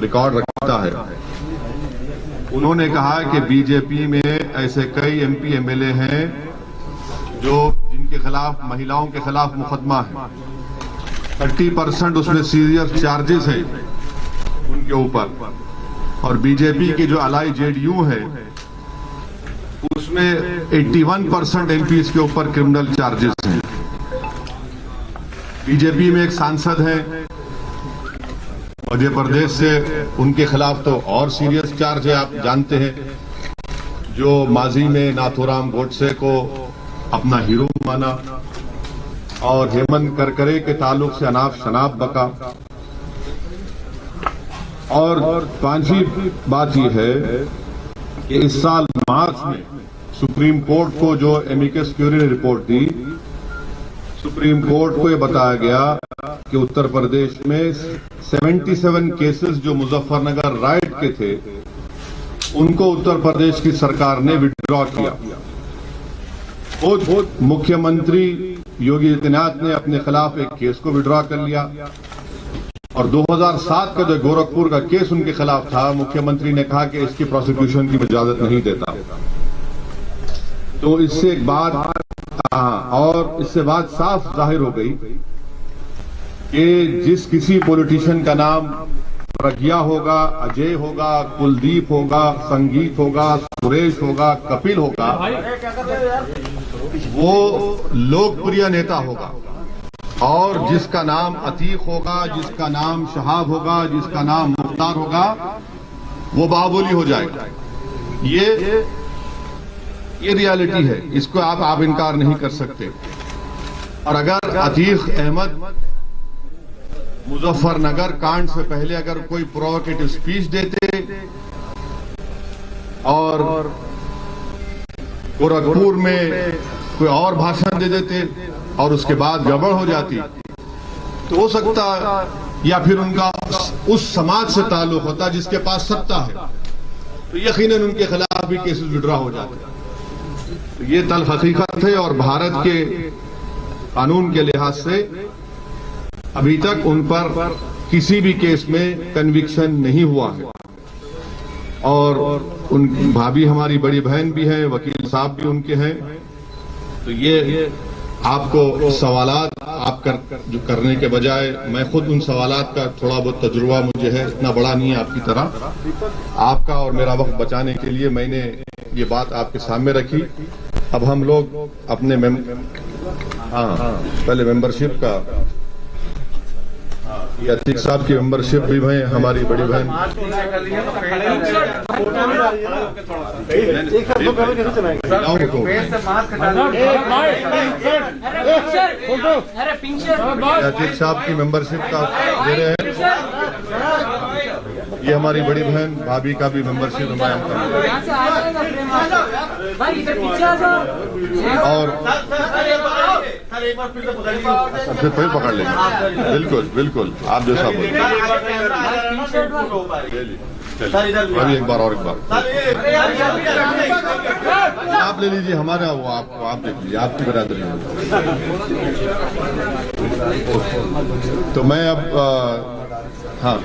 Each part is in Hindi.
रिकॉर्ड रखता है। उन्होंने कहा कि बीजेपी में ऐसे कई एमपी एमएलए हैं जो जिनके खिलाफ महिलाओं के खिलाफ मुकदमा है। 30% उसमें सीरियस चार्जेस हैं उनके ऊपर। और बीजेपी की जो अलाई जेडीयू है उसमें 81% एमपीज के ऊपर क्रिमिनल चार्जेस हैं। बीजेपी में एक सांसद हैं मध्य प्रदेश से, उनके खिलाफ तो और सीरियस चार्ज है। आप जानते हैं, जो माजी में नाथूराम गोडसे को अपना हीरो माना और हेमंत करकरे के ताल्लुक से अनाप शनाप बका। और पांचवी बात यह है कि इस साल मार्च में सुप्रीम कोर्ट को जो एमिकस क्यूरी ने रिपोर्ट दी, सुप्रीम कोर्ट को यह बताया गया कि उत्तर प्रदेश में 77 केसेस जो मुजफ्फरनगर राइट के थे उनको उत्तर प्रदेश की सरकार ने विड्रॉ किया। खुद मुख्यमंत्री योगी आदित्यनाथ ने अपने खिलाफ एक केस को विड्रॉ कर लिया। और 2007 का जो गोरखपुर का केस उनके खिलाफ था, मुख्यमंत्री ने कहा कि इसकी प्रोसिक्यूशन की इजाजत नहीं देता। तो इससे एक बात और इससे बात साफ जाहिर हो गई कि जिस किसी पॉलिटिशियन का नाम प्रज्ञा होगा, अजय होगा, कुलदीप होगा, संगीत होगा, सुरेश होगा, कपिल होगा, वो लोकप्रिय नेता होगा। और जिसका नाम अतीक होगा, जिसका नाम शहाब होगा, जिसका नाम मुख्तार होगा, वो बाहुबली हो जाएगा। ये रियलिटी है, इसको आप इनकार नहीं कर सकते। और अगर अतीक अहमद मुजफ्फरनगर कांड से पहले अगर कोई प्रोवोकेटिव स्पीच देते और गोरखपुर में कोई और भाषण दे देते और उसके बाद गड़बड़ हो जाती, तो हो सकता या फिर उनका उस समाज से ताल्लुक होता जिसके पास सत्ता है, तो यकीनन उनके खिलाफ भी केसेस विड्रॉ हो जाते। तो ये तल्ख हकीकत है। और भारत के कानून के लिहाज से अभी तक उन पर किसी भी केस में कन्विक्शन नहीं हुआ है। और उन भाभी हमारी बड़ी बहन भी है, वकील साहब भी उनके हैं। तो ये आपको सवालात आप जो करने के बजाय मैं खुद उन सवालात का थोड़ा बहुत तजुर्बा मुझे है, इतना बड़ा नहीं है आपकी तरह। आपका और मेरा वक्त बचाने के लिए मैंने ये बात आपके सामने रखी। अब हम लोग अपने पहले मेंबरशिप का, ये अतीक साहब की मेंबरशिप भी है, हमारी बड़ी बहन। अतीक साहब की मेंबरशिप का दे रहे हैं। ये हमारी बड़ी बहन भाभी का भी मेंबरशिप हमारे। और सबसे पहले पकड़ लेंगे। बिल्कुल बिल्कुल, आप जैसा बोले। अभी एक बार आप ले लीजिए हमारा, वो आप देख लीजिए, आपकी बरादरी है। तो मैं अब हाँ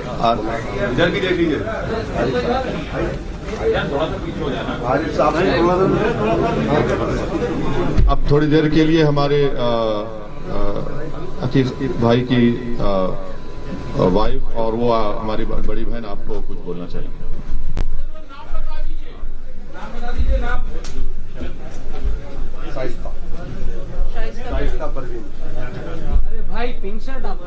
इधर भी देख लीजिए। अब थोड़ी देर के लिए हमारे अतीक भाई की वाइफ और वो हमारी बड़ी बहन आपको कुछ बोलना चाहिए। शाइस्ता परवीन। अरे भाई पिंक शर्ट आप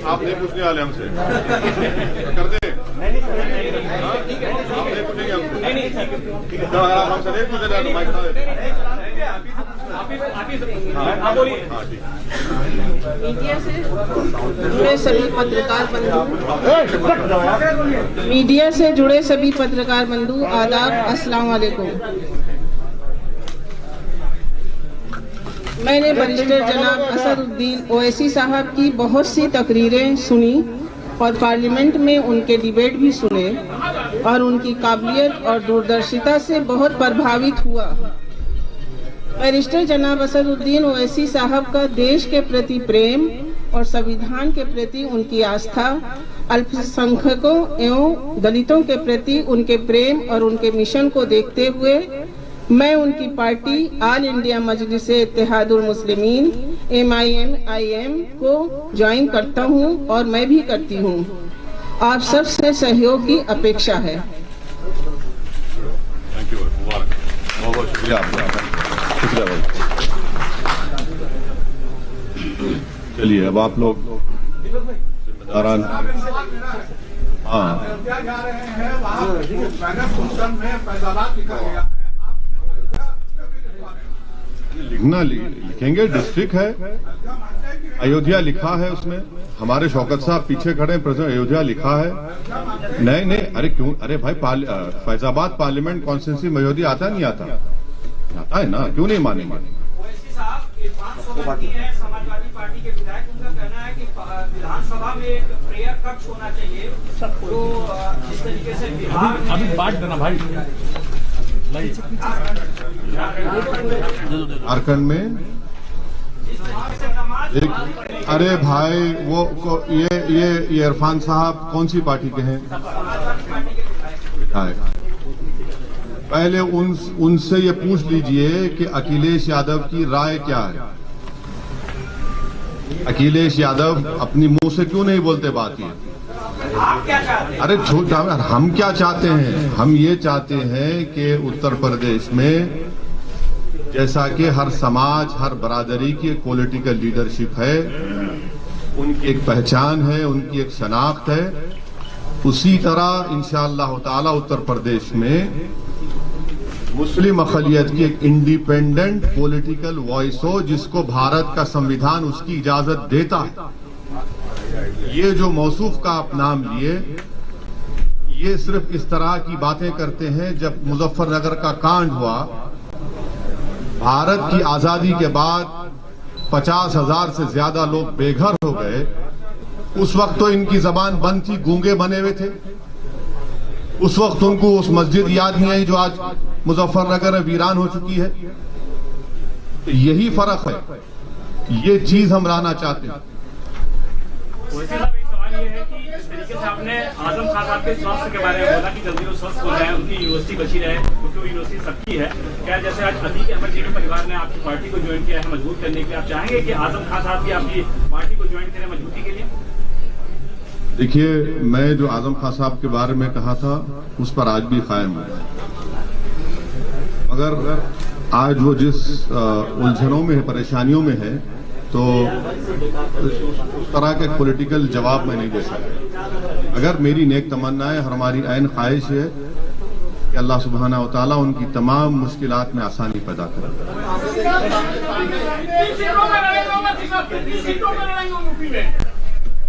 आप नहीं पूछने वाले हमसे कर दे। हमसे नहीं पूछे। मीडिया से जुड़े सभी पत्रकार बंधु मीडिया से जुड़े सभी पत्रकार बंधु आदाब, अस्सलाम वालेकुम। मैंने बैरिस्टर जनाब असदुद्दीन ओवैसी साहब की बहुत सी तकरीरें सुनी और पार्लियामेंट में उनके डिबेट भी सुने और उनकी काबिलियत और दूरदर्शिता से बहुत प्रभावित हुआ। बैरिस्टर जनाब असदुद्दीन ओवैसी साहब का देश के प्रति प्रेम और संविधान के प्रति उनकी आस्था, अल्पसंख्यकों एवं दलितों के प्रति उनके प्रेम और उनके मिशन को देखते हुए मैं उनकी party all India Majlis-e Ittehadul Muslimeen MIM को ज्वाइन करता हूं और मैं भी करती हूं। आप सब से सहयोग की अपेक्षा है। थैंक यू, बहुत बहुत शुक्रिया आपका। चलिए अब आप लोग जिम्मेदारान लिखेंगे। डिस्ट्रिक्ट है, अयोध्या लिखा है उसमें, हमारे शौकत साहब पीछे खड़े हैं, प्रेसिडेंट अयोध्या लिखा है। नहीं, अरे क्यों, अरे भाई फैजाबाद पार्लियामेंट कॉन्स्टिट्यूंसी में अयोध्या आता नहीं आता है ना, क्यों नहीं मानेंगे? समाजवादी पार्टी के विधायक, उनका कहना है कि विधानसभा में एक प्रेयर कक्ष होना चाहिए। तो इस तरीके से बिहार अभी बांट देना भाई। झारखंड में एक, अरे भाई ये इरफान साहब कौन सी पार्टी के हैं? पहले उनसे ये पूछ लीजिए कि अखिलेश यादव की राय क्या है। अखिलेश यादव अपनी मुंह से क्यों नहीं बोलते बात ये? अरे हम क्या चाहते हैं? हम ये चाहते हैं कि उत्तर प्रदेश में जैसा कि हर समाज, हर बरादरी की एक पॉलिटिकल लीडरशिप है, उनकी एक पहचान है, उनकी एक शनाख्त है, उसी तरह इंशाअल्लाह ताला उत्तर प्रदेश में मुस्लिम अक़लियत की एक इंडिपेंडेंट पॉलिटिकल वॉइस हो, जिसको भारत का संविधान उसकी इजाजत देता है। ये जो मौसूफ का आप नाम लिए, ये सिर्फ इस तरह की बातें करते हैं। जब मुजफ्फरनगर का कांड हुआ, भारत की आजादी के बाद 50,000 से ज्यादा लोग बेघर हो गए। उस वक्त तो इनकी जबान बंद थी, गूंगे बने हुए थे। उस वक्त उनको उस मस्जिद याद नहीं आई जो आज मुजफ्फरनगर वीरान हो चुकी है। तो यही फर्क है, ये चीज हम लाना चाहते हैं। सवाल ये है कि जिस तरीके से आपने आजम खान साहब के स्वास्थ्य के बारे में बोला कि जल्दी वो स्वस्थ हो जाए, उनकी यूनिवर्सिटी बची रहे, क्योंकि वो यूनिवर्सिटी सबकी है। क्या जैसे आज अतीक अहमद जी के परिवार ने आपकी पार्टी को ज्वाइन किया है मजबूत करने के लिए, आप चाहेंगे कि आजम खान साहब की आपकी पार्टी को ज्वाइन करें मजबूती के लिए? देखिए, मैं जो आजम खान साहब के बारे में कहा था उस पर आज भी कायम हूं, मगर आज वो जिस उलझनों में है, परेशानियों में है, तो उस तरह के पॉलिटिकल जवाब मैं नहीं दे सकता। अगर मेरी नेक तमन्ना है, हमारी ऐन ख्वाहिश है कि अल्लाह सुब्हाना व तआला उनकी तमाम मुश्किलात में आसानी पैदा करे।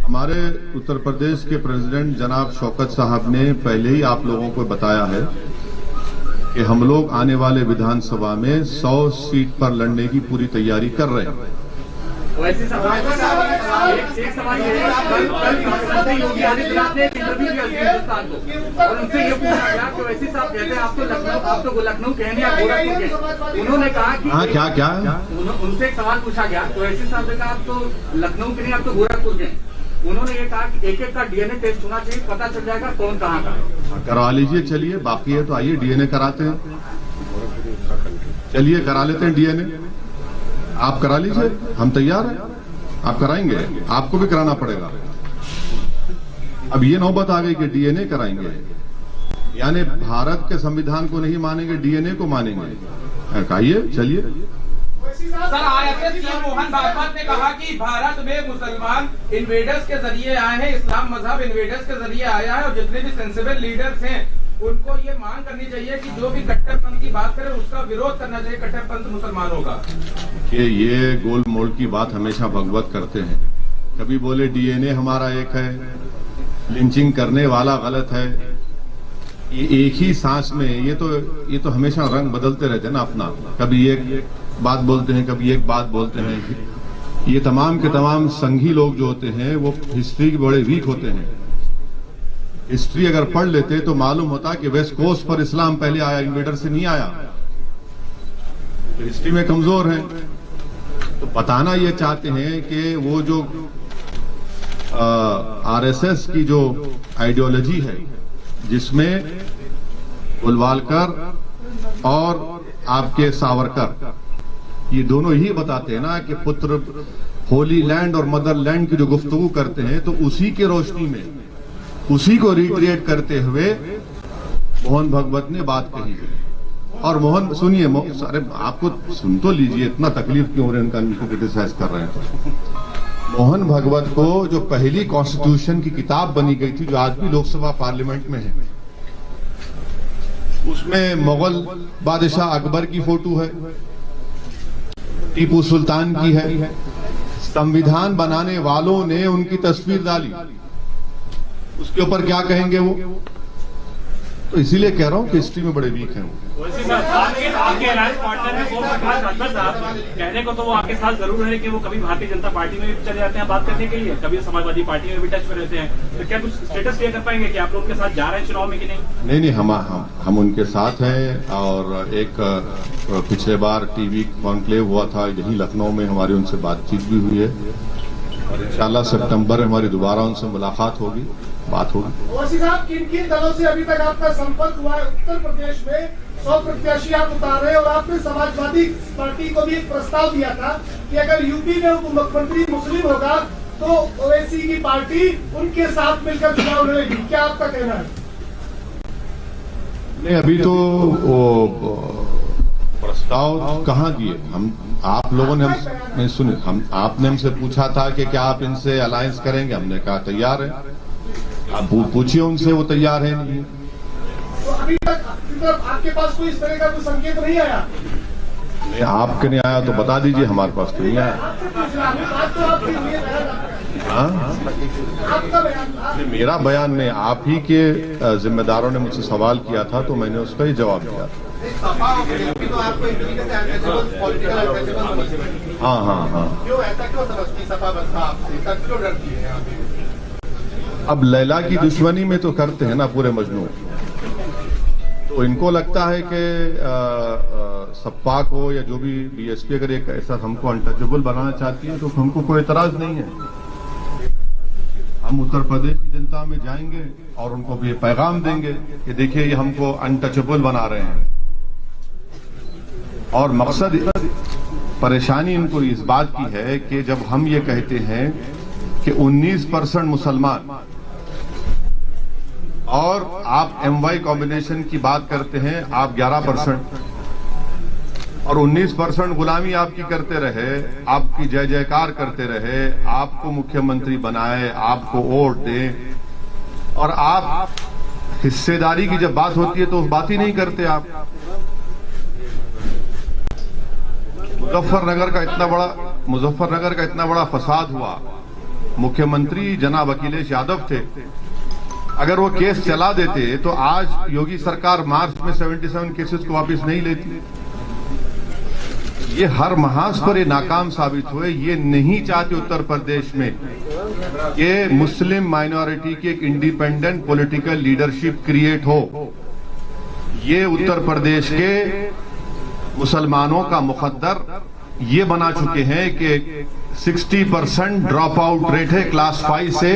हमारे उत्तर प्रदेश के प्रेसिडेंट जनाब शौकत साहब ने पहले ही आप लोगों को बताया है कि हम लोग आने वाले विधानसभा में 100 सीट पर लड़ने की पूरी तैयारी कर रहे हैं। वैसे सवाल एक सवाल ये है, कल योगी आदित्यनाथ ने इंटरव्यू दिया हिंदुस्तान को और उनसे ये पूछा गया कि वैसे साहब कहते हैं आप तो लखनऊ के हैं या गोरखपुर के। उन्होंने कहा कि क्या उनसे एक सवाल पूछा गया तो वैसे साहब ने कहा आप तो लखनऊ के नहीं, आप तो गोरखपुर के। उन्होंने ये कहा कि एक का DNA टेस्ट होना चाहिए, पता चल जाएगा कौन कहाँ का है। करवा लीजिए, चलिए, बाकी है तो आइए DNA कराते हैं। चलिए करा लेते हैं DNA, आप करा लीजिए, हम तैयार हैं। आप कराएंगे, आपको भी कराना पड़ेगा। अब ये नौबत आ गई कि DNA कराएंगे, यानी भारत के संविधान को नहीं मानेंगे, DNA को मानेंगे। कहिए, चलिए। Sir, IFS chief Mohan Bhagwat ने कहा कि भारत में मुसलमान इन्वेडर्स के जरिए आए हैं, इस्लाम मजहब इन्वेडर्स के जरिए आया है और जितने भी सेंसिबल लीडर्स हैं उनको ये मांग करनी चाहिए कि जो भी कट्टरपंथ की बात करे उसका विरोध करना चाहिए कट्टरपंथ मुसलमानों का। कि ये गोल मोल की बात हमेशा भगवत करते हैं। कभी बोले डीएनए हमारा एक है, लिंचिंग करने वाला गलत है। ये एक ही सांस में ये तो हमेशा रंग बदलते रहते हैं ना अपना। कभी एक बात बोलते हैं, कभी एक बात बोलते हैं। ये तमाम के तमाम संघी लोग जो होते हैं वो हिस्ट्री के बड़े वीक होते हैं। हिस्ट्री अगर पढ़ लेते तो मालूम होता कि वेस्ट कोस्ट पर इस्लाम पहले आया, इन्वेडर से नहीं आया। तो हिस्ट्री में कमजोर है। तो बताना ये चाहते हैं कि वो जो आरएसएस की जो आइडियोलॉजी है, जिसमें गोलवालकर और आपके सावरकर ये दोनों ही बताते हैं ना कि पुत्र होली लैंड और मदरलैंड की जो गुफ्तगू करते हैं, तो उसी के रोशनी में उसी को रिक्रिएट करते हुए मोहन भागवत ने बात कही है। और मोहन सुनिए, अरे आपको सुन तो लीजिए, इतना तकलीफ क्यों हो रहा है उनका, इनको क्रिटिसाइज कर रहे हैं। तो मोहन भागवत को जो पहली कॉन्स्टिट्यूशन की किताब बनी गई थी, जो आज भी लोकसभा पार्लियामेंट में है, उसमें मुगल बादशाह अकबर की फोटो है, टीपू सुल्तान की है। संविधान बनाने वालों ने उनकी तस्वीर डाली, उसके ऊपर क्या कहेंगे वो? तो इसीलिए कह रहा हूं कि हिस्ट्री में बड़े वीक हैं वो। आपके अलायंस पार्टनर है ओम प्रकाश राठौर साहब, कहने को तो वो आपके साथ जरूर है कि वो कभी भारतीय जनता पार्टी में भी चले जाते हैं बात करने के लिए, कभी समाजवादी पार्टी में भी टच में रहते हैं। तो क्या कुछ स्टेटस क्लियर कर पाएंगे कि आप लोग उनके साथ जा रहे हैं चुनाव में कि नहीं? नहीं, हम उनके साथ हैं। और एक पिछले बार टीवी कॉन्क्लेव हुआ था यहीं लखनऊ में, हमारी उनसे बातचीत भी हुई है और इंशाल्लाह सितंबर में हमारी दोबारा उनसे मुलाकात होगी, बात होगी। ओवैसी साहब, किन किन दलों से अभी तक आपका संपर्क हुआ है? उत्तर प्रदेश में 100 प्रत्याशी आप उतार रहे हैं और आपने समाजवादी पार्टी को भी एक प्रस्ताव दिया था कि अगर यूपी में उप मुख्यमंत्री मुस्लिम होगा तो ओवैसी की पार्टी उनके साथ मिलकर चुनाव लड़ेगी। क्या आपका कहना है? नहीं, अभी तो वो प्रस्ताव कहाँ दिए हम, आप लोगों ने हम सुने, हम आपने हमसे पूछा था कि क्या आप इनसे अलायंस करेंगे, हमने कहा तैयार है। आप पूछिए उनसे, वो तैयार है नहीं। तो अभी तक आपके पास कोई इस तरह का कोई संकेत नहीं आया? नहीं, आपके नहीं आया तो बता दीजिए, हमारे पास तो नहीं आया। हाँ, मेरा बयान नहीं, आप ही के जिम्मेदारों ने मुझसे सवाल किया था तो मैंने उसका ही जवाब दिया। हाँ, अब लैला की दुश्मनी में तो करते हैं ना पूरे मजनू। तो इनको लगता है कि सपा को या जो भी बीएसपी अगर एक ऐसा हमको अनटचेबल बनाना चाहती है तो हमको कोई एतराज नहीं है। हम उत्तर प्रदेश की जनता में जाएंगे और उनको भी पैगाम देंगे कि देखिए ये हमको अनटचेबल बना रहे हैं। और मकसद, परेशानी इनको इस बात की है कि जब हम ये कहते हैं कि 19% मुसलमान और आप MY कॉम्बिनेशन की बात करते हैं, आप 11% और 19% गुलामी आपकी करते रहे, आपकी जय जयकार करते रहे, आपको मुख्यमंत्री बनाए, आपको वोट दे, और आप हिस्सेदारी की जब बात होती है तो बात ही नहीं करते आप। मुजफ्फरनगर का इतना बड़ा फसाद हुआ, मुख्यमंत्री जनाब अखिलेश यादव थे, अगर वो केस चला देते तो आज योगी सरकार मार्च में 77 केसेस को वापस नहीं लेती। ये हर महाज पर ये नाकाम साबित हुए। ये नहीं चाहते उत्तर प्रदेश में कि मुस्लिम माइनॉरिटी की एक इंडिपेंडेंट पॉलिटिकल लीडरशिप क्रिएट हो। ये उत्तर प्रदेश के मुसलमानों का मुकद्दर ये बना चुके हैं कि 60% ड्रॉप आउट रेट है क्लास 5 से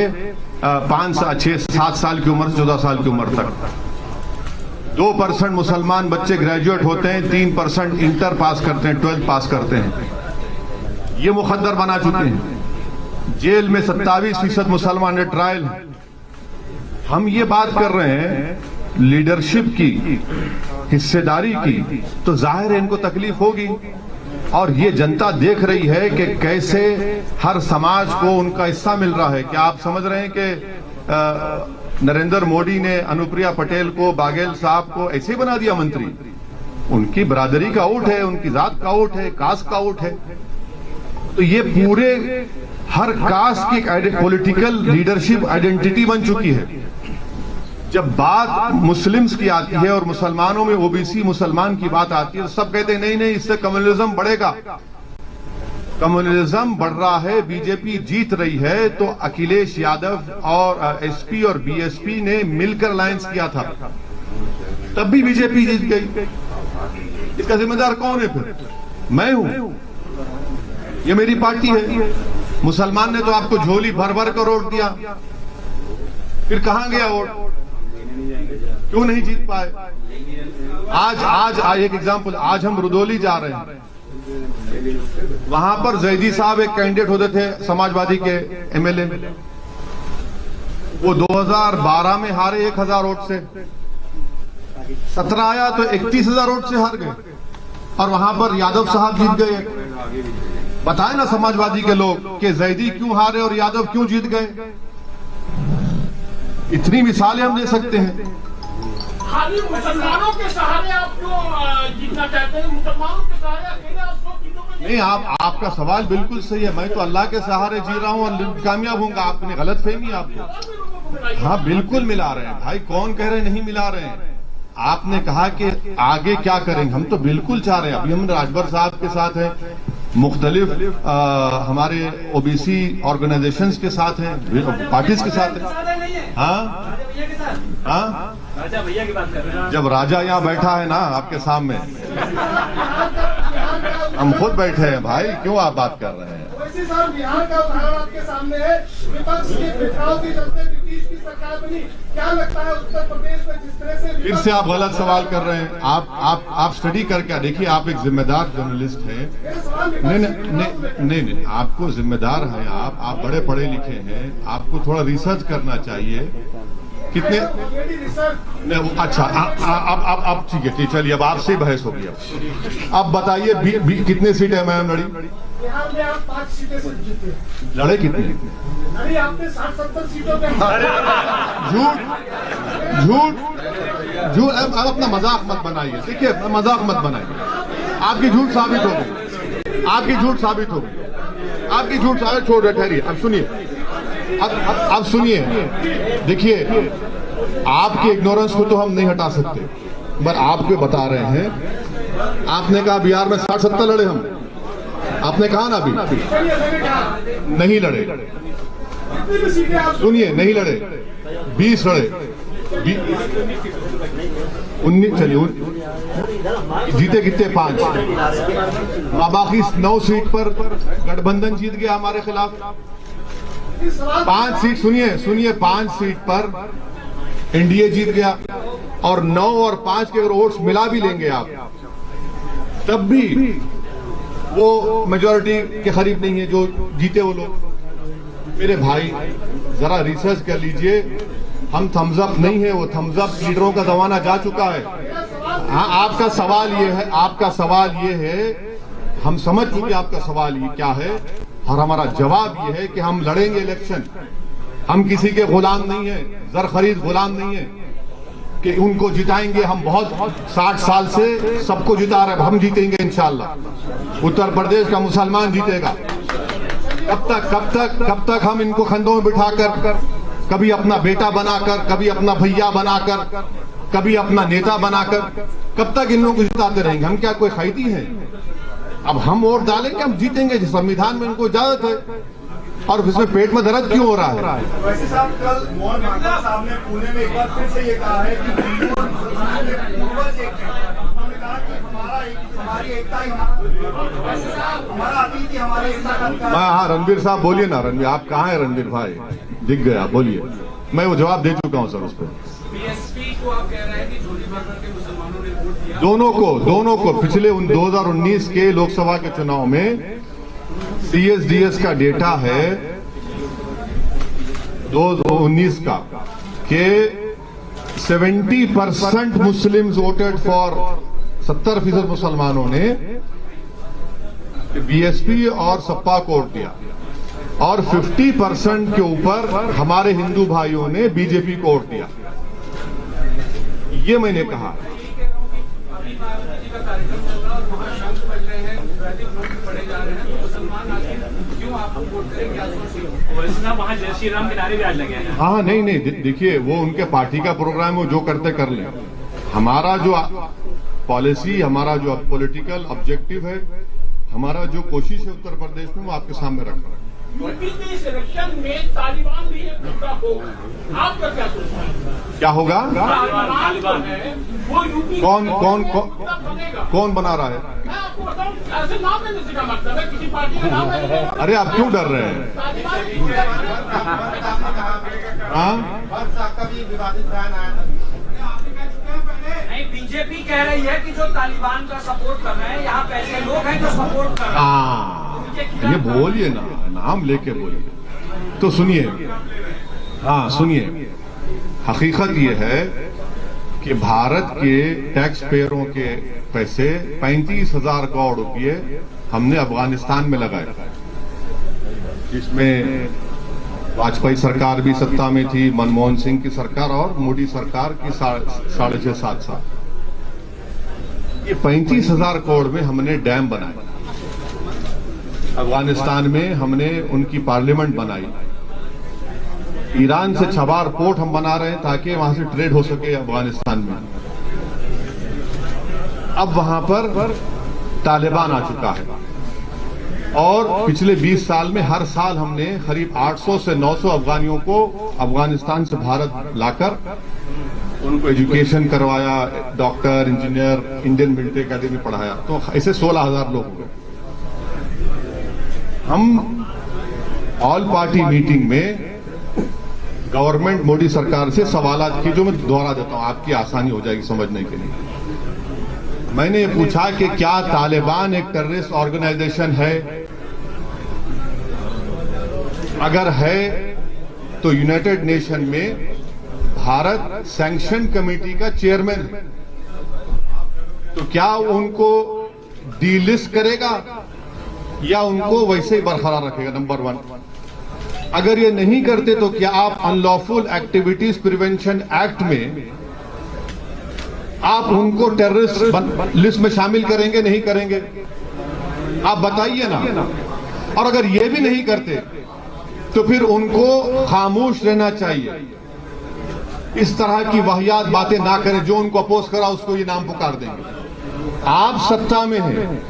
7 साल की उम्र से 14 साल की उम्र तक। 2% मुसलमान बच्चे ग्रेजुएट होते हैं, 3% इंटर पास करते हैं, 12th पास करते हैं। ये मुकद्दर बना चुके हैं। जेल में 27% मुसलमान ट्रायल है। हम ये बात कर रहे हैं लीडरशिप की, हिस्सेदारी की, तो जाहिर है इनको तकलीफ होगी। और ये जनता देख रही है कि कैसे हर समाज को उनका हिस्सा मिल रहा है। क्या आप समझ रहे हैं कि नरेंद्र मोदी ने अनुप्रिया पटेल को, बाघेल साहब को ऐसे बना दिया मंत्री। उनकी बरादरी का वोट है, उनकी जात का वोट है, कास्ट का वोट है। तो ये पूरे हर कास्ट की एक पॉलिटिकल लीडरशिप आइडेंटिटी बन चुकी है। जब बात मुस्लिम्स की आती है और मुसलमानों में ओबीसी मुसलमान की बात आती है तो सब कहते हैं नहीं नहीं, इससे कम्युनलिज्म बढ़ेगा। कम्युनलिज्म बढ़ रहा है, बीजेपी जीत रही है। तो अखिलेश यादव और एसपी और बीएसपी ने मिलकर अलायंस किया था, तब भी बीजेपी जीत गई। इसका जिम्मेदार कौन है फिर? मैं हूं, ये मेरी पार्टी है। मुसलमान ने तो आपको झोली भर भर कर वोट दिया, फिर कहां गया वोट? क्यों नहीं जीत पाए? आज एक एग्जांपल, आज हम रुदौली जा रहे हैं, वहां पर जैदी साहब एक कैंडिडेट होते थे समाजवादी के एमएलए, वो 2012 में हारे 1000 वोट से, 17 आया तो 31,000 वोट से हार गए, और वहां पर यादव साहब जीत गए। बताए ना समाजवादी के लोग कि जैदी क्यों हारे और यादव क्यों जीत गए। इतनी मिसालें हम दे सकते हैं। खाली मुसलमानों के सहारे आप क्यों जीतना चाहते हैं? मुसलमानों के सहारे अकेले आप 100 सीटों में नहीं, आपका सवाल बिल्कुल सही है। मैं तो अल्लाह के सहारे जी रहा हूं और कामयाब होऊंगा। आपने गलत फहमी आपको। हाँ बिल्कुल मिला रहे हैं भाई, कौन कह रहे नहीं मिला रहे हैं। आपने कहा कि आगे क्या करेंगे, हम तो बिल्कुल चाह रहे हैं। अभी हम राजभर साहब के साथ हैं, मुख्तलिफ हमारे ओबीसी ऑर्गेनाइजेशंस के साथ हैं, पार्टीज के साथ हैं। हाँ हाँ, राजा भैया की बात कर रहे हैं। जब राजा यहाँ बैठा है ना आपके सामने, हम खुद बैठे हैं भाई, क्यों आप बात कर रहे हैं? वैसे साहब बिहार का उदाहरण आपके सामने है। विपक्ष के बिखराव के चलते नीतीश की सरकार बनी। क्या लगता है उत्तर प्रदेश में जिस तरह से फिर से आप गलत सवाल कर रहे हैं। आप स्टडी करके देखिए, आप एक जिम्मेदार जर्नलिस्ट हैं। नहीं, आपको जिम्मेदार है, आप बड़े पढ़े लिखे हैं, आपको थोड़ा रिसर्च करना चाहिए। कितने अच्छा, अब ठीक है, चलिए अब आपसे ही बहस होगी। अब बताइए कितने सीट एमआईएम लड़ी? बिहार में आप 5 सीटें से जीते। लड़े कितने? अरे आपने 60-70 सीटों पे झूठ। अब अपना मजाक मत बनाइए, देखिए मजाक मत बनाइए। आपकी झूठ साबित हो गई, आपकी झूठ साबित हो गई, आपकी झूठ साबित। छोड़ रहे, ठहरिए, अब सुनिए, अब सुनिए। देखिए, आपकी इग्नोरेंस को तो हम नहीं हटा सकते, पर आपको बता रहे हैं। आपने कहा बिहार में 60-70 लड़े हम, आपने कहा ना अभी नहीं लड़े। सुनिए, नहीं लड़े, 20 लड़े, 19, चलिए जीते कितने? 5। बाकी 9 सीट पर गठबंधन जीत गया हमारे खिलाफ। 5 सीट, सुनिए 5 सीट पर एनडीए जीत गया, और 9 और 5 के अगर वोट्स मिला भी लेंगे आप, तब भी वो मेजॉरिटी के करीब नहीं है जो जीते वो लोग। मेरे भाई जरा रिसर्च कर लीजिए, हम थम्स अप नहीं है, वो थम्स अप लीडरों का जमाना जा चुका है। हाँ, आपका सवाल ये है, हम समझ चुके आपका सवाल ये क्या है, और हमारा जवाब ये है कि हम लड़ेंगे इलेक्शन। हम किसी के गुलाम नहीं है, जर खरीद गुलाम नहीं है कि उनको जिताएंगे। हम बहुत 60 साल से सबको जिता रहे हैं, हम जीतेंगे इंशाल्लाह। उत्तर प्रदेश का मुसलमान जीतेगा। कब तक हम इनको कंधों में बिठाकर, कभी अपना बेटा बनाकर, कभी अपना भैया बनाकर, कभी अपना नेता बनाकर, कब तक इन लोगों को जिताते रहेंगे? हम क्या कोई खैदी हैं? अब हम वोट डालेंगे, हम जीतेंगे। संविधान में इनको इजाजत है, और इसमें पेट में दर्द क्यों हो रहा है? वैसे साहब, कल मोहन भागवत साहब ने पुणे में एक बार फिर से ये कहा है कि हिंदू और मुसलमान के पूर्वज एक हैं। उन्होंने कहा कि हमारी एकता ही हमारा अतीत ही हमारी एकता का। हाँ, रणबीर साहब बोलिए ना। रणबीर, आप कहाँ हैं? रणबीर भाई दिख गया, बोलिए। मैं वो जवाब दे चुका हूँ सर उस पर। बीएसपी को आप कह रहे हैं कि झोली भर करके मुसलमानों ने वोट दिया। दोनों को पिछले 2019 के लोकसभा के चुनाव में CSDS का डेटा है 2019 का कि 70% मुस्लिम्स वोटेड फॉर, 70% मुसलमानों ने बीएसपी और सपा को वोट दिया। और 50% के ऊपर हमारे हिंदू भाइयों ने बीजेपी को वोट दिया। ये मैंने कहा। वहाँ जय श्री राम के नारे भी आज लगे हैं। हाँ नहीं, देखिए वो उनके पार्टी का प्रोग्राम है, वो जो करते कर लें। हमारा जो पॉलिसी, हमारा जो पॉलिटिकल ऑब्जेक्टिव है, हमारा जो कोशिश है उत्तर प्रदेश में, वो आपके सामने रख रहे हैं। यूपी के इस इलेक्शन में तालिबान भी एक मुद्दा होगा, आपका क्या सोचना है? क्या होगा? तालिबान है वो यूपी कौन बना रहा है? मैं आपको बताऊं, ऐसे नाम लेने का मतलब है, किसी पार्टी का नाम लेने का। अरे आप क्यों डर रहे हैं? हाँ, कभी विवादित बयान आया था। नहीं, बीजेपी कह रही है कि जो तालिबान का सपोर्ट कर रहे हैं, यहाँ पैसे लोग हैं जो सपोर्ट कर रहे हैं। ये बोलिए ना, नाम लेके बोलिए। तो सुनिए, हाँ सुनिए, हकीकत ये है कि भारत के टैक्स पेयरों के पैसे 35,000 करोड़ रुपये हमने अफगानिस्तान में लगाए, जिसमें वाजपेयी सरकार भी सत्ता में थी, मनमोहन सिंह की सरकार और मोदी सरकार की 6.5-7 साल। ये 35,000 करोड़ में हमने डैम बनाए, अफगानिस्तान में हमने उनकी पार्लियामेंट बनाई, ईरान से छबार पोर्ट हम बना रहे हैं ताकि वहां से ट्रेड हो सके अफगानिस्तान में। अब वहां पर तालिबान आ चुका है और पिछले 20 साल में हर साल हमने करीब 800 से 900 अफगानियों को अफगानिस्तान से भारत लाकर उनको एजुकेशन करवाया, doctor, engineer, Indian military academy पढ़ाया। तो ऐसे 16,000 लोग हुए। हम ऑल पार्टी मीटिंग में गवर्नमेंट मोदी सरकार से सवालात की, जो मैं दोहरा देता हूं, आपकी आसानी हो जाएगी समझने के लिए। मैंने ये पूछा कि क्या तालिबान एक टेररिस्ट ऑर्गेनाइजेशन है? अगर है तो यूनाइटेड नेशन में भारत सैंक्शन कमेटी का चेयरमैन है, तो क्या उनको डीलिस्ट करेगा या उनको वैसे ही बरकरार रखेगा? नंबर 1। अगर ये नहीं करते तो क्या आप अनलॉफुल एक्टिविटीज प्रिवेंशन एक्ट में आप उनको टेररिस्ट लिस्ट में शामिल करेंगे, नहीं करेंगे? आप बताइए ना। और अगर ये भी नहीं करते तो फिर उनको खामोश रहना चाहिए, इस तरह की वाहियात बातें ना करें। जो उनको अपोज करा उसको ये नाम पुकार देंगे। आप सत्ता में हैं।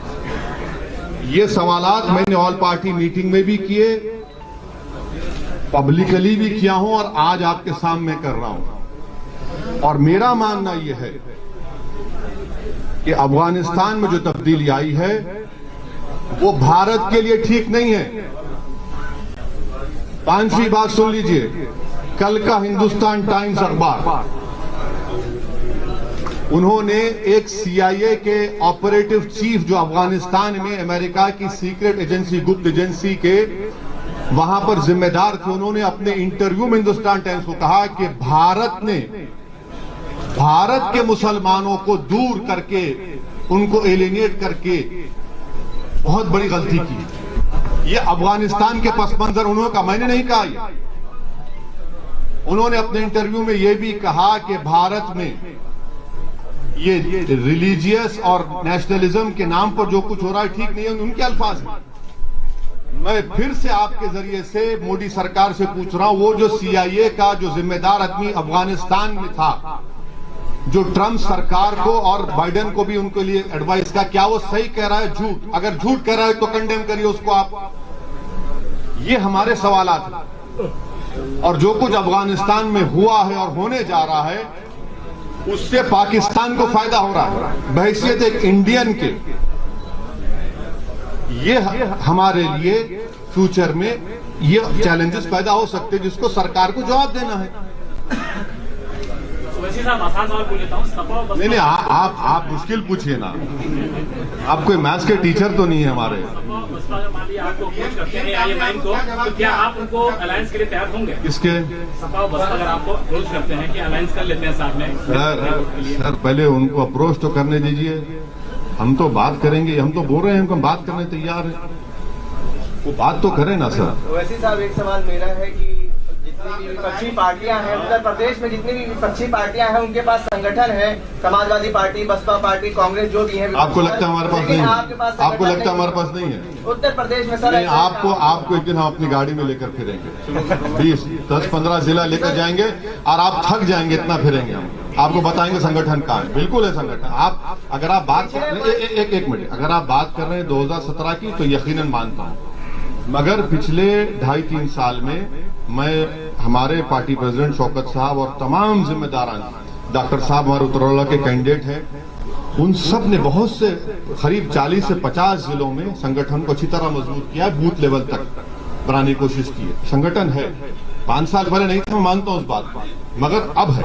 ये सवालात मैंने ऑल पार्टी मीटिंग में भी किए, पब्लिकली भी किया हूं और आज आपके सामने कर रहा हूं। और मेरा मानना यह है कि अफगानिस्तान में जो तब्दीली आई है वो भारत के लिए ठीक नहीं है। 5वीं बात सुन लीजिए, कल का हिंदुस्तान टाइम्स अखबार, उन्होंने एक CIA के ऑपरेटिव चीफ जो अफगानिस्तान में अमेरिका की सीक्रेट एजेंसी, गुप्त एजेंसी के वहां पर जिम्मेदार थे, उन्होंने अपने इंटरव्यू में हिंदुस्तान टाइम्स को कहा कि भारत ने भारत के मुसलमानों को दूर करके, उनको एलिनेट करके बहुत बड़ी गलती की। ये अफगानिस्तान के पस मंजर उन्होंने कहा, मैंने नहीं कहा ये। उन्होंने अपने इंटरव्यू में यह भी कहा कि भारत में ये रिलीजियस और नेशनलिज्म के नाम पर जो कुछ हो रहा है ठीक नहीं है, उनके अल्फाज हैं। मैं फिर से आपके जरिए से मोदी सरकार से पूछ रहा हूं, वो जो CIA का जो जिम्मेदार आदमी अफगानिस्तान में था, जो ट्रंप सरकार को और बाइडेन को भी उनके लिए एडवाइस का, क्या वो सही कह रहा है, झूठ? अगर झूठ कह रहा है तो कंडेम करिए उसको आप। ये हमारे सवालात हैं। और जो कुछ अफगानिस्तान में हुआ है और होने जा रहा है, उससे पाकिस्तान को फायदा हो रहा है। बहैसियत एक इंडियन के ये हमारे लिए फ्यूचर में ये चैलेंजेस पैदा हो सकते हैं, जिसको सरकार को जवाब देना है। वैसे साहब आसान सवाल पूछ लेता हूँ। नहीं, आप मुश्किल पूछिए ना। आप कोई मैथ्स के टीचर तो नहीं है हमारे। मान लीजिए आपको अप्रोच करते हैं IMIM को, तो क्या आप उनको अलायंस के लिए तैयार होंगे? किसके? सपा और बसपा अगर आपको अप्रोच करते हैं कि अलायंस कर लेते हैं साथ में? सर पहले उनको अप्रोच तो करने दीजिए, हम तो बात करेंगे। हम तो बोल रहे हैं हम बात करने तैयार हैं। वो बात तो करें ना सर। ओवैसी साहब, एक सवाल मेरा है कि जितनी भी विपक्षी पार्टियां हैं उत्तर प्रदेश में, जितनी भी विपक्षी पार्टियां हैं उनके पास संगठन है, समाजवादी पार्टी, बसपा पार्टी, कांग्रेस, जो भी है। आपको लगता है हमारे पास नहीं है? आपको लगता है हमारे पास नहीं है? उत्तर प्रदेश में सर आपको एक दिन हम अपनी गाड़ी में लेकर फिरेंगे, 10-15 जिला लेकर जाएंगे और आप थक जाएंगे, इतना फिरेंगे हम, आपको बताएंगे संगठन कहाँ है। बिल्कुल है संगठन। आप अगर आप बात कर रहे हैं एक मिनट, अगर आप बात कर रहे हैं 2017 की तो यकीनन मानता हूँ, मगर पिछले 2.5-3 साल में मैं हमारे पार्टी प्रेसिडेंट शौकत साहब और तमाम जिम्मेदारान, डॉक्टर साहब हमारे उत्तरवाला के कैंडिडेट हैं, उन सब ने बहुत से करीब 40 से 50 जिलों में संगठन को अच्छी तरह मजबूत किया, बूथ लेवल तक बनाने की कोशिश की है। संगठन है, 5 साल पहले नहीं था, मैं मानता हूं उस बात को, मगर अब है।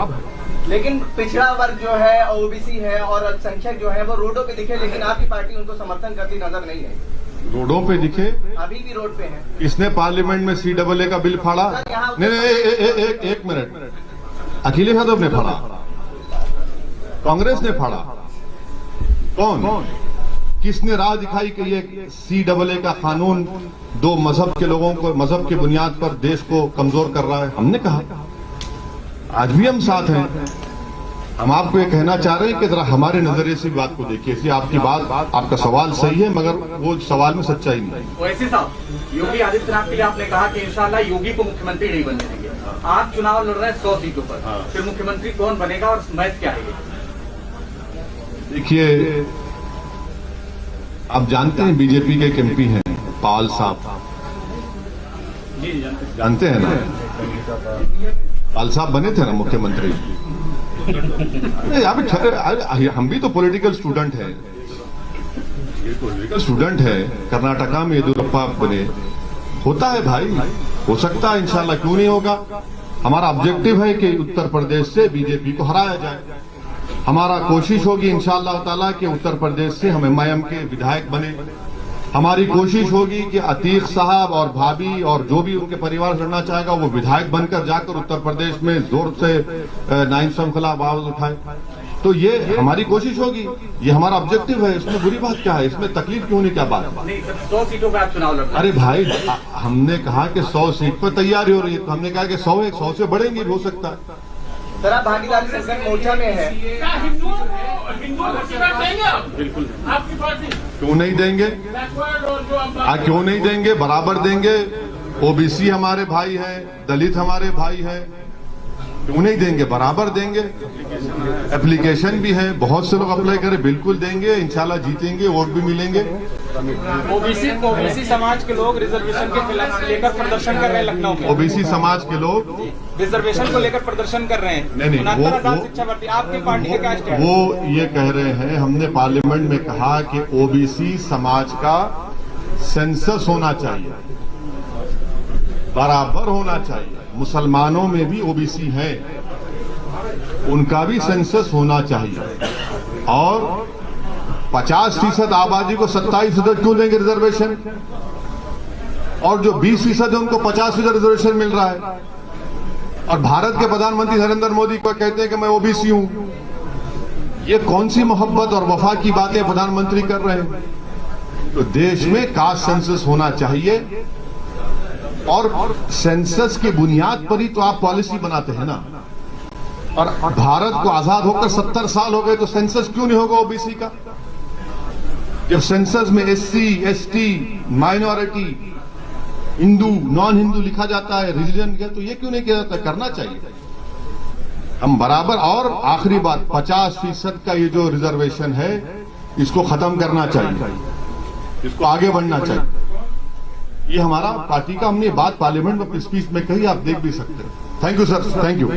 लेकिन पिछड़ा वर्ग जो है, ओबीसी है और अल्पसंख्यक जो है वो रोडों पे दिखे, लेकिन आपकी पार्टी उनको समर्थन करती नजर नहीं है। रोडों पे दिखे? अभी भी रोड पे है। इसने पार्लियामेंट में CAA का बिल फाड़ा? नहीं, एक मिनट, अखिलेश यादव ने फाड़ा, कांग्रेस ने फाड़ा, कौन? किसने राह दिखाई कि ये CAA का कानून 2 मजहब के लोगों को मजहब की बुनियाद पर देश को कमजोर कर रहा है? हमने कहा, आज भी हम साथ हैं। हम आपको ये कहना चाह रहे हैं कि जरा हमारे नजरिए से बात को देखिए। इसलिए आपकी बात, आपका सवाल सही है, मगर वो सवाल में सच्चाई नहीं है। ओवैसी साहब, योगी आदित्यनाथ के लिए आपने कहा कि इंशाल्लाह योगी को मुख्यमंत्री नहीं बनने देंगे। आप चुनाव लड़ रहे हैं 100 सीटों पर, फिर मुख्यमंत्री कौन बनेगा और मैच क्या है? देखिए, आप जानते हैं बीजेपी के एक MP हैं पाल साहब, जानते हैं ना? पाल साहब बने थे ना मुख्यमंत्री। हम भी तो पॉलिटिकल स्टूडेंट हैं, स्टूडेंट है। कर्नाटका में येदियुरप्पा बने, होता है भाई, हो सकता है, इंशाल्लाह क्यों नहीं होगा। हमारा ऑब्जेक्टिव है कि उत्तर प्रदेश से बीजेपी को हराया जाए। हमारा कोशिश होगी इंशाअल्लाह ताला कि उत्तर प्रदेश से हम MIM के विधायक बने। हमारी कोशिश होगी कि अतीक साहब और भाभी और जो भी उनके परिवार से लड़ना चाहेगा वो विधायक बनकर जाकर उत्तर प्रदेश में जोर से नाइंसाफी के खिलाफ आवाज उठाए। तो ये हमारी कोशिश होगी, ये हमारा ऑब्जेक्टिव है। इसमें बुरी बात क्या है? इसमें तकलीफ क्यों नहीं? क्या बात है? 100 सीटों पर आप चुनाव लड़ रहे हैं। अरे भाई, हमने कहा कि 100 सीट पर तैयारी हो रही है, तो हमने कहा कि 100 से बढ़ेंगे, हो सकता है। सर, आप भागीदारी संकट मोर्चा में है, हिंदुओं को टिकट देंगे आप? बिल्कुल, आपकी पार्टी क्यों नहीं देंगे? क्यों नहीं देंगे? बराबर देंगे। OBC हमारे भाई हैं, दलित हमारे भाई हैं, क्यों नहीं देंगे? बराबर देंगे। एप्लीकेशन भी है, बहुत से लोग अप्लाई करें, बिल्कुल देंगे, इंशाल्लाह जीतेंगे, वोट भी मिलेंगे। ओबीसी समाज के लोग रिजर्वेशन के खिलाफ लेकर प्रदर्शन कर रहे हैं लखनऊ में। OBC समाज के लोग रिजर्वेशन को लेकर प्रदर्शन कर रहे हैं। नहीं, वो शिक्षा भर्ती, आपकी पार्टी का क्या स्टैंड? वो ये कह रहे हैं, हमने पार्लियामेंट में कहा कि OBC समाज का सेंसस होना चाहिए, बराबर होना चाहिए। मुसलमानों में भी OBC है, उनका भी सेंसस होना चाहिए। और 50% आबादी को 27% क्यों देंगे रिजर्वेशन? और जो 20% है उनको 50% रिजर्वेशन मिल रहा है। और भारत के प्रधानमंत्री नरेंद्र मोदी को कहते हैं कि मैं OBC हूं। ये कौन सी मोहब्बत और वफा की बातें प्रधानमंत्री कर रहे हैं? तो देश में कास्ट सेंसस होना चाहिए, और सेंसस की बुनियाद पर ही तो आप पॉलिसी बनाते हैं ना। और भारत को आजाद होकर 70 साल हो गए, तो सेंसस क्यों नहीं होगा OBC का? जब सेंसस में SC, ST, minority, Hindu, non Hindu लिखा जाता है, रिलीजन का, तो ये क्यों नहीं किया जाता? करना चाहिए हम बराबर। और आखिरी बात, 50% का ये जो रिजर्वेशन है, इसको खत्म करना चाहिए, इसको आगे बढ़ना चाहिए। ये हमारा पार्टी का, हमने बात पार्लियामेंट में स्पीच में कही, आप देख भी सकते हैं। Thank you sir, thank you.